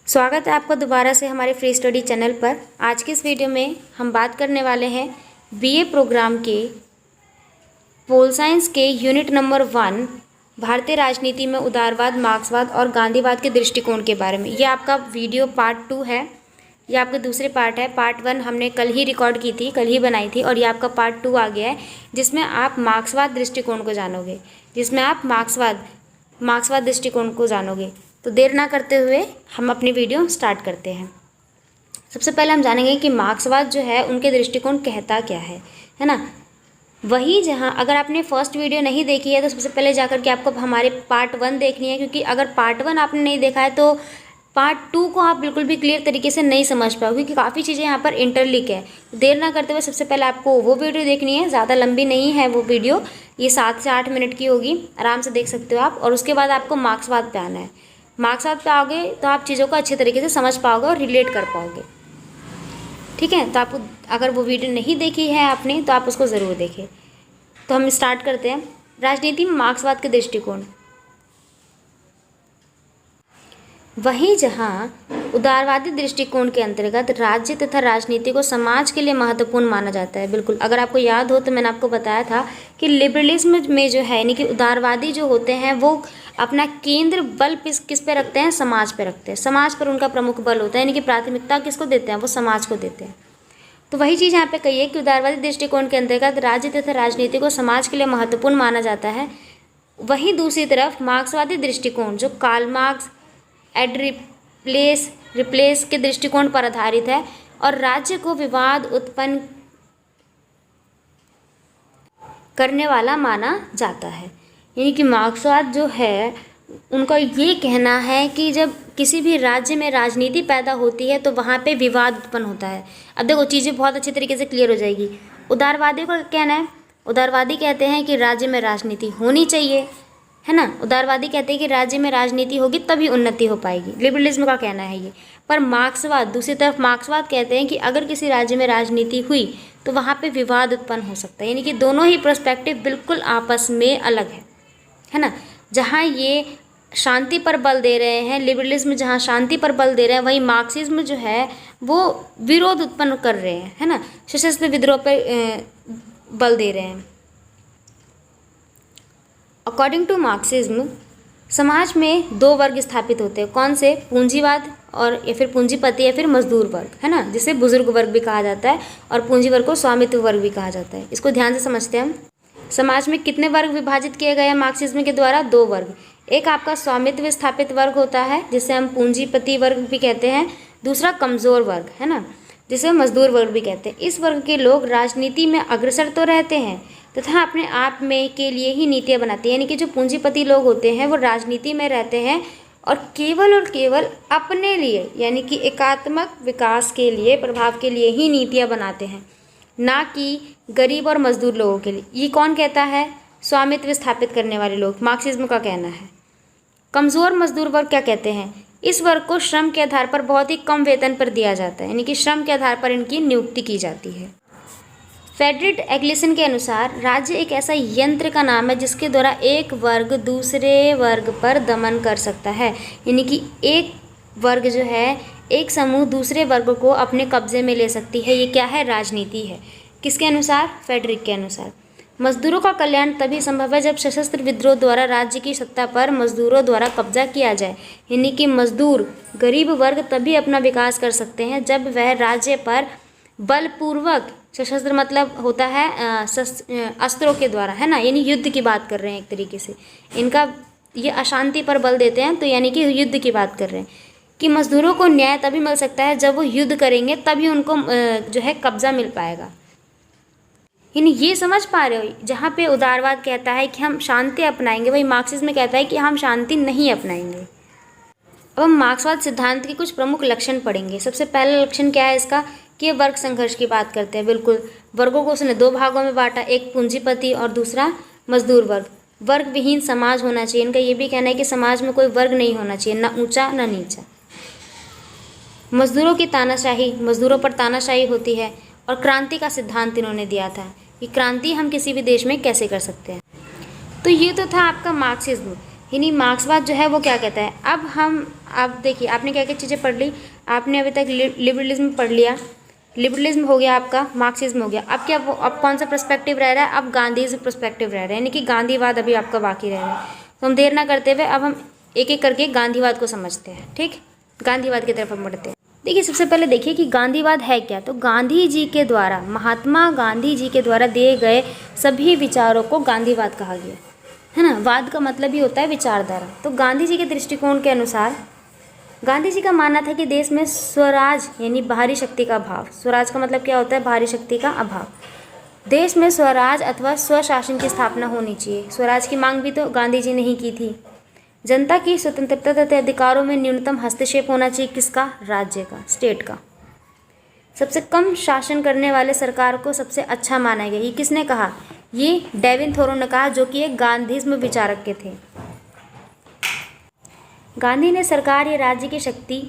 स्वागत है आपका दोबारा से हमारे फ्री स्टडी चैनल पर। आज के इस वीडियो में हम बात करने वाले हैं बीए प्रोग्राम के पोल साइंस के यूनिट नंबर 1 भारतीय राजनीति में उदारवाद, मार्क्सवाद और गांधीवाद के दृष्टिकोण के बारे में। ये आपका वीडियो पार्ट 2 है, ये आपके दूसरे पार्ट है। पार्ट 1 हमने कल ही रिकॉर्ड की थी, कल ही बनाई थी, और ये आपका पार्ट 2 आ गया है जिसमें आप मार्क्सवाद दृष्टिकोण को जानोगे, मार्क्सवाद दृष्टिकोण को जानोगे। तो देर ना करते हुए हम अपनी वीडियो स्टार्ट करते हैं। सबसे पहले हम जानेंगे कि मार्क्सवाद जो है उनके दृष्टिकोण कहता क्या है ना। वही जहाँ अगर आपने फर्स्ट वीडियो नहीं देखी है तो सबसे पहले जाकर के आपको हमारे पार्ट 1 देखनी है, क्योंकि अगर पार्ट 1 आपने नहीं देखा है तो पार्ट 2 को आप बिल्कुल भी क्लियर तरीके से नहीं समझ पाओगे, क्योंकि काफ़ी चीज़ें यहाँ पर इंटरलिंक है। देर ना करते हुए सबसे पहले आपको वो वीडियो देखनी है, ज़्यादा लंबी नहीं है वो वीडियो, ये 7 से 8 मिनट की होगी, आराम से देख सकते हो आप। और उसके बाद आपको मार्क्सवाद पे आना है। मार्क्सवाद पे आओगे तो आप चीज़ों को अच्छे तरीके से समझ पाओगे और रिलेट कर पाओगे, ठीक है। तो आपको अगर वो वीडियो नहीं देखी है आपने तो आप उसको ज़रूर देखें। तो हम स्टार्ट करते हैं। राजनीति में मार्क्सवाद के दृष्टिकोण। वहीं जहाँ उदारवादी दृष्टिकोण के अंतर्गत राज्य तथा राजनीति को समाज के लिए महत्वपूर्ण माना जाता है। बिल्कुल, अगर आपको याद हो तो मैंने आपको बताया था कि लिबरलिज्म में जो है, यानी कि उदारवादी जो होते हैं वो अपना केंद्र बल किस पे रखते हैं, समाज पे रखते हैं। समाज पर उनका प्रमुख बल होता है, यानी कि प्राथमिकता किसको देते हैं, वो समाज को देते हैं। तो वही चीज़ यहाँ पे कही है कि उदारवादी दृष्टिकोण के अंतर्गत राज्य तथा राजनीति को समाज के लिए महत्वपूर्ण माना जाता है। वहीं दूसरी तरफ मार्क्सवादी दृष्टिकोण जो कार्ल मार्क्स एड रिप्लेस के दृष्टिकोण पर आधारित है और राज्य को विवाद उत्पन्न करने वाला माना जाता है। यानी कि मार्क्सवाद जो है उनका ये कहना है कि जब किसी भी राज्य में राजनीति पैदा होती है तो वहाँ पे विवाद उत्पन्न होता है। अब देखो चीज़ें बहुत अच्छी तरीके से क्लियर हो जाएगी। उदारवादियों का कहना है, उदारवादी कहते हैं कि राज्य में राजनीति होनी चाहिए, है ना। उदारवादी कहते हैं कि राज्य में राजनीति होगी तभी उन्नति हो पाएगी, लिबरलिज्म का कहना है ये। पर मार्क्सवाद, दूसरी तरफ मार्क्सवाद कहते हैं कि अगर किसी राज्य में राजनीति हुई तो वहाँ पे विवाद उत्पन्न हो सकता है। यानी कि दोनों ही पर्सपेक्टिव बिल्कुल आपस में अलग है ना। जहाँ ये शांति पर बल दे रहे हैं, लिबरलिज्म जहाँ शांति पर बल दे रहे हैं, वहीं मार्क्सिज्म जो है वो विरोध उत्पन्न कर रहे हैं, है ना, सशस्त्र विद्रोह पर बल दे रहे हैं। अकॉर्डिंग टू मार्क्सिज्म समाज में 2 वर्ग स्थापित होते हैं। कौन से? पूंजीवाद और या फिर पूंजीपति या फिर मजदूर वर्ग, है ना, जिसे बुजुर्ग वर्ग भी कहा जाता है, और पूंजी वर्ग को स्वामित्व वर्ग भी कहा जाता है। इसको ध्यान से समझते हैं हम। समाज में कितने वर्ग विभाजित किए गए हैं मार्क्सिज्म के द्वारा? 2 वर्ग। एक आपका स्वामित्व स्थापित वर्ग होता है जिसे हम पूंजीपति वर्ग भी कहते हैं, दूसरा कमज़ोर वर्ग, है ना, जिसे मजदूर वर्ग भी कहते हैं। इस वर्ग के लोग राजनीति में अग्रसर तो रहते हैं तथा अपने आप में के लिए ही नीतियाँ बनाते हैं। यानी कि जो पूंजीपति लोग होते हैं वो राजनीति में रहते हैं और केवल अपने लिए, यानी कि एकात्मक विकास के लिए, प्रभाव के लिए ही नीतियाँ बनाते हैं, ना कि गरीब और मजदूर लोगों के लिए। ये कौन कहता है? स्वामित्व स्थापित करने वाले लोग, मार्क्सिज्म का कहना है। कमज़ोर मजदूर वर्ग क्या कहते हैं? इस वर्ग को श्रम के आधार पर बहुत ही कम वेतन पर दिया जाता है, यानी कि श्रम के आधार पर इनकी नियुक्ति की जाती है। फ्रेडरिक एग्लिसन के अनुसार राज्य एक ऐसा यंत्र का नाम है जिसके द्वारा एक वर्ग दूसरे वर्ग पर दमन कर सकता है। यानी कि एक वर्ग जो है, एक समूह दूसरे वर्ग को अपने कब्जे में ले सकती है। ये क्या है? राजनीति है। किसके अनुसार? फ्रेडरिक के अनुसार। मजदूरों का कल्याण तभी संभव है जब सशस्त्र विद्रोह द्वारा राज्य की सत्ता पर मजदूरों द्वारा कब्जा किया जाए। यानी कि मजदूर, गरीब वर्ग तभी अपना विकास कर सकते हैं जब वह राज्य पर बलपूर्वक, सशस्त्र मतलब होता है अस्त्रों के द्वारा, है ना, यानी युद्ध की बात कर रहे हैं एक तरीके से। इनका ये अशांति पर बल देते हैं, तो यानी कि युद्ध की बात कर रहे हैं कि मजदूरों को न्याय तभी मिल सकता है जब वो युद्ध करेंगे, तभी उनको जो है कब्जा मिल पाएगा। यानी ये समझ पा रहे हो, जहाँ पे उदारवाद कहता है कि हम शांति अपनाएंगे, वही मार्क्सिज्म कहता है कि हम शांति नहीं अपनाएंगे। अब हम मार्क्सवाद सिद्धांत के कुछ प्रमुख लक्षण पढ़ेंगे। सबसे पहला लक्षण क्या है इसका? कि वर्ग संघर्ष की बात करते हैं। बिल्कुल, वर्गों को उसने 2 भागों में बांटा, एक पूंजीपति और दूसरा मजदूर वर्ग। वर्ग विहीन समाज होना चाहिए। इनका ये भी कहना है कि समाज में कोई वर्ग नहीं होना चाहिए, ना ऊंचा ना नीचा। मजदूरों की तानाशाही, मजदूरों पर तानाशाही होती है। और क्रांति का सिद्धांत इन्होंने दिया था कि क्रांति हम किसी भी देश में कैसे कर सकते हैं। तो ये तो था आपका मार्क्सिज्म। यानी मार्क्सवाद जो है वो क्या कहता है। अब देखिए आपने क्या क्या चीज़ें पढ़ ली। आपने अभी तक लिबरलिज्म पढ़ लिया, लिबरलिज्म हो गया आपका, मार्क्सिज्म हो गया। अब कौन सा पर्सपेक्टिव रह रहा है, अब गांधीज़ पर्सपेक्टिव रह रहा है, यानी कि गांधीवाद अभी आपका बाकी रह रहा है। तो हम देर ना करते हुए अब हम एक एक करके गांधीवाद को समझते हैं। ठीक, गांधीवाद की तरफ हम बढ़ते हैं। देखिए सबसे पहले देखिए कि गांधीवाद है क्या। तो गांधी जी के द्वारा, महात्मा गांधी जी के द्वारा दिए गए सभी विचारों को गांधीवाद कहा गया है ना। वाद का मतलब ही होता है विचारधारा। तो गांधी जी के दृष्टिकोण के अनुसार गांधी जी का मानना था कि देश में स्वराज यानी बाहरी शक्ति का अभाव, स्वराज का मतलब क्या होता है, बाहरी शक्ति का अभाव। देश में स्वराज अथवा स्वशासन की स्थापना होनी चाहिए। स्वराज की मांग भी तो गांधी जी ने ही की थी। जनता की स्वतंत्रता तथा अधिकारों में न्यूनतम हस्तक्षेप होना चाहिए, किसका, राज्य का, स्टेट का। सबसे कम शासन करने वाले सरकार को सबसे अच्छा माना गया। ये किसने कहा, ये डेविन थोरो ने कहा, जो कि एक गांधीज्म विचारक के थे। गांधी ने सरकार या राज्य की शक्ति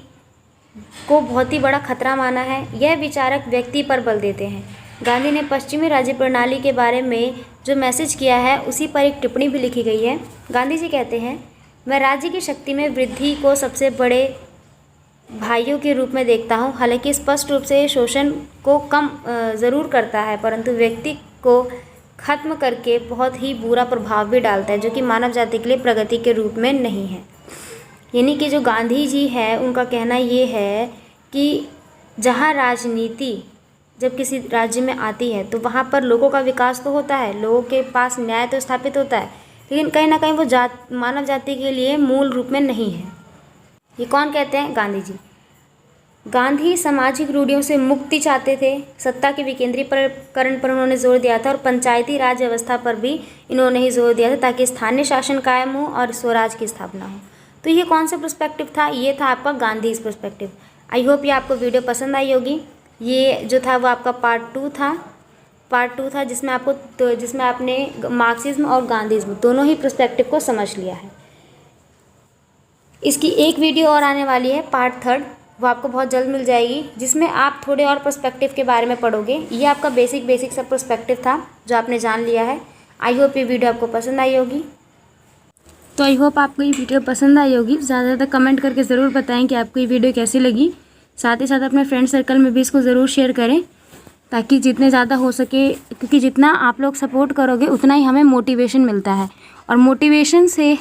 को बहुत ही बड़ा खतरा माना है। यह विचारक व्यक्ति पर बल देते हैं। गांधी ने पश्चिमी राज्य प्रणाली के बारे में जो मैसेज किया है उसी पर एक टिप्पणी भी लिखी गई है। गांधी जी कहते हैं, मैं राज्य की शक्ति में वृद्धि को सबसे बड़े भाइयों के रूप में देखता हूँ। हालांकि स्पष्ट रूप से शोषण को कम ज़रूर करता है, परंतु व्यक्ति को खत्म करके बहुत ही बुरा प्रभाव भी डालता है, जो कि मानव जाति के लिए प्रगति के रूप में नहीं है। यानी कि जो गांधी जी है उनका कहना ये है कि जहाँ राजनीति जब किसी राज्य में आती है तो वहाँ पर लोगों का विकास तो होता है, लोगों के पास न्याय तो स्थापित होता है, लेकिन कहीं ना कहीं वो मानव जाति के लिए मूल रूप में नहीं है। ये कौन कहते हैं, गांधी जी। गांधी सामाजिक रूढ़ियों से मुक्ति चाहते थे। सत्ता के विकेंद्रीकरण पर उन्होंने जोर दिया था और पंचायती राज व्यवस्था पर भी इन्होंने ही जोर दिया था, ताकि स्थानीय शासन कायम हो और स्वराज की स्थापना हो। तो ये कौन सा पर्सपेक्टिव था, ये था आपका गांधी पर्सपेक्टिव। आई होप ये आपको वीडियो पसंद आई होगी। ये जो था वो आपका पार्ट टू था जिसमें आपने मार्क्सिज्म और गांधीज्म दोनों ही पर्सपेक्टिव को समझ लिया है। इसकी एक वीडियो और आने वाली है, पार्ट 3, वो आपको बहुत जल्द मिल जाएगी, जिसमें आप थोड़े और पर्सपेक्टिव के बारे में पढ़ोगे। ये आपका बेसिक सा पर्सपेक्टिव था जो आपने जान लिया है। आई होप ये वीडियो आपको पसंद आई होगी। तो आई होप आपको ये वीडियो पसंद आई होगी। ज़्यादा कमेंट करके ज़रूर बताएं कि आपको ये वीडियो कैसी लगी। साथ ही साथ अपने फ्रेंड सर्कल में भी इसको ज़रूर शेयर करें, ताकि जितने ज़्यादा हो सके, क्योंकि जितना आप लोग सपोर्ट करोगे उतना ही हमें मोटिवेशन मिलता है, और मोटिवेशन से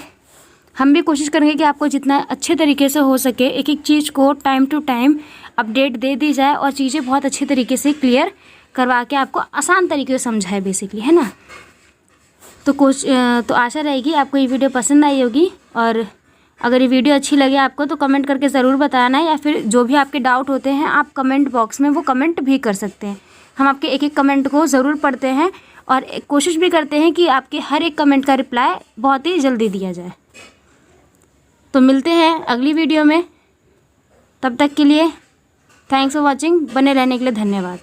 हम भी कोशिश करेंगे कि आपको जितना अच्छे तरीके से हो सके एक एक चीज़ को टाइम टू टाइम अपडेट दे दी जाए, और चीज़ें बहुत अच्छे तरीके से क्लियर करवा के आपको आसान तरीके से समझाए बेसिकली, है ना। तो आशा रहेगी आपको ये वीडियो पसंद आई होगी, और अगर ये वीडियो अच्छी लगे आपको तो कमेंट करके ज़रूर बताना, या फिर जो भी आपके डाउट होते हैं आप कमेंट बॉक्स में वो कमेंट भी कर सकते हैं। हम आपके एक एक कमेंट को ज़रूर पढ़ते हैं और कोशिश भी करते हैं कि आपके हर एक कमेंट का रिप्लाई बहुत ही जल्दी दिया जाए। तो मिलते हैं अगली वीडियो में, तब तक के लिए थैंक्स फॉर वॉचिंग। बने रहने के लिए धन्यवाद।